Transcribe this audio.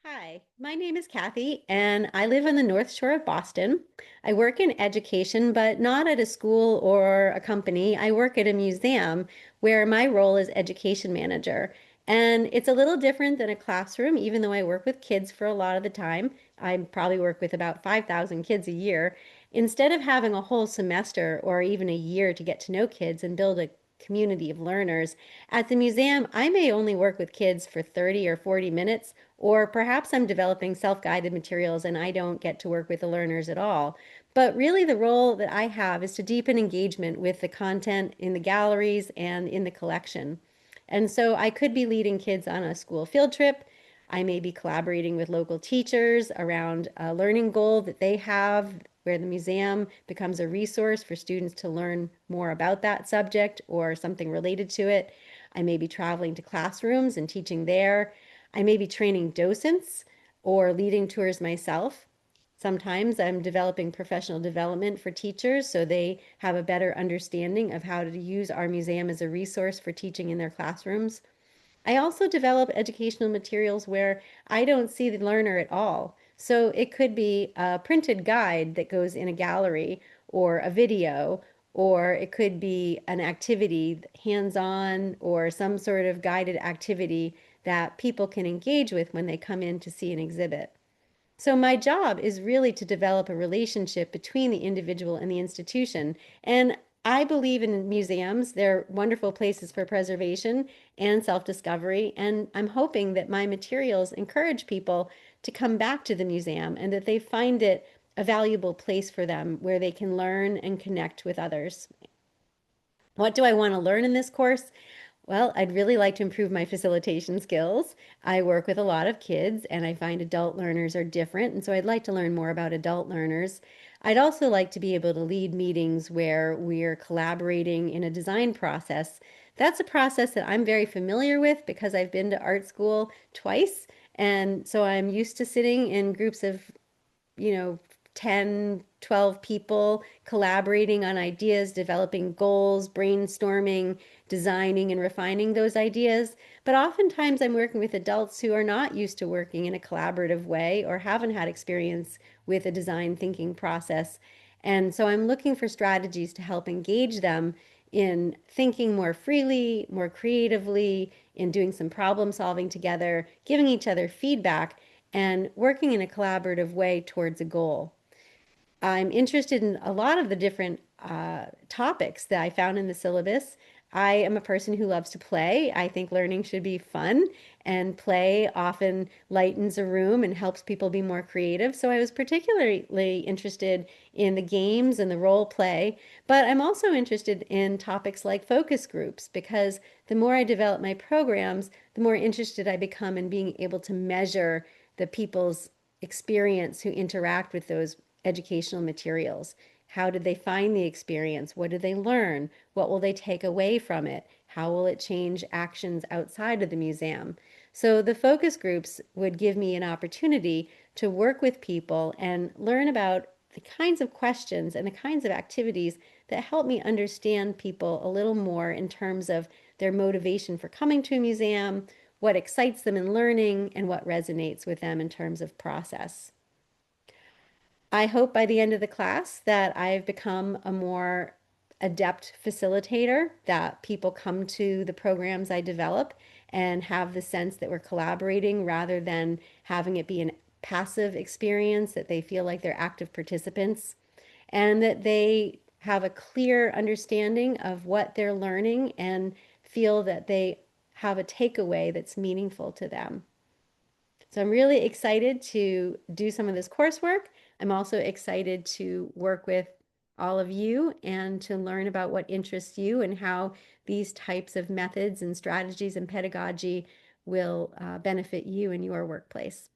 Hi, my name is Kathy, and I live on the North Shore of Boston. I work in education, but not at a school or a company. I work at a museum where my role is education manager. And it's a little different than a classroom, even though I work with kids for a lot of the time. I probably work with about 5,000 kids a year. Instead of having a whole semester or even a year to get to know kids and build a community of learners, at the museum, I may only work with kids for 30 or 40 minutes, or perhaps I'm developing self-guided materials and I don't get to work with the learners at all. But really the role that I have is to deepen engagement with the content in the galleries and in the collection. And so I could be leading kids on a school field trip. I may be collaborating with local teachers around a learning goal that they have where the museum becomes a resource for students to learn more about that subject or something related to it. I may be traveling to classrooms and teaching there. I may be training docents or leading tours myself. Sometimes I'm developing professional development for teachers so they have a better understanding of how to use our museum as a resource for teaching in their classrooms. I also develop educational materials where I don't see the learner at all. So it could be a printed guide that goes in a gallery or a video, or it could be an activity, hands-on, or some sort of guided activity that people can engage with when they come in to see an exhibit. So my job is really to develop a relationship between the individual and the institution. And I believe in museums. They're wonderful places for preservation and self-discovery. And I'm hoping that my materials encourage people to come back to the museum and that they find it a valuable place for them where they can learn and connect with others. What do I want to learn in this course? Well, I'd really like to improve my facilitation skills. I work with a lot of kids and I find adult learners are different, and so I'd like to learn more about adult learners. I'd also like to be able to lead meetings where we're collaborating in a design process. That's a process that I'm very familiar with because I've been to art school twice, and so I'm used to sitting in groups of 10, 12 people collaborating on ideas, developing goals, brainstorming, designing, and refining those ideas. But oftentimes I'm working with adults who are not used to working in a collaborative way or haven't had experience with a design thinking process. And so I'm looking for strategies to help engage them in thinking more freely, more creatively, in doing some problem solving together, giving each other feedback, and working in a collaborative way towards a goal. I'm interested in a lot of the different topics that I found in the syllabus. I am a person who loves to play. I think learning should be fun, and play often lightens a room and helps people be more creative. So I was particularly interested in the games and the role play, but I'm also interested in topics like focus groups because the more I develop my programs, the more interested I become in being able to measure the people's experience who interact with those educational materials. How did they find the experience? What did they learn? What will they take away from it? How will it change actions outside of the museum? So the focus groups would give me an opportunity to work with people and learn about the kinds of questions and the kinds of activities that help me understand people a little more in terms of their motivation for coming to a museum, what excites them in learning, and what resonates with them in terms of process. I hope by the end of the class that I've become a more adept facilitator, that people come to the programs I develop and have the sense that we're collaborating rather than having it be a passive experience, that they feel like they're active participants, and that they have a clear understanding of what they're learning and feel that they have a takeaway that's meaningful to them. So I'm really excited to do some of this coursework. I'm also excited to work with all of you and to learn about what interests you and how these types of methods and strategies and pedagogy will benefit you in your workplace.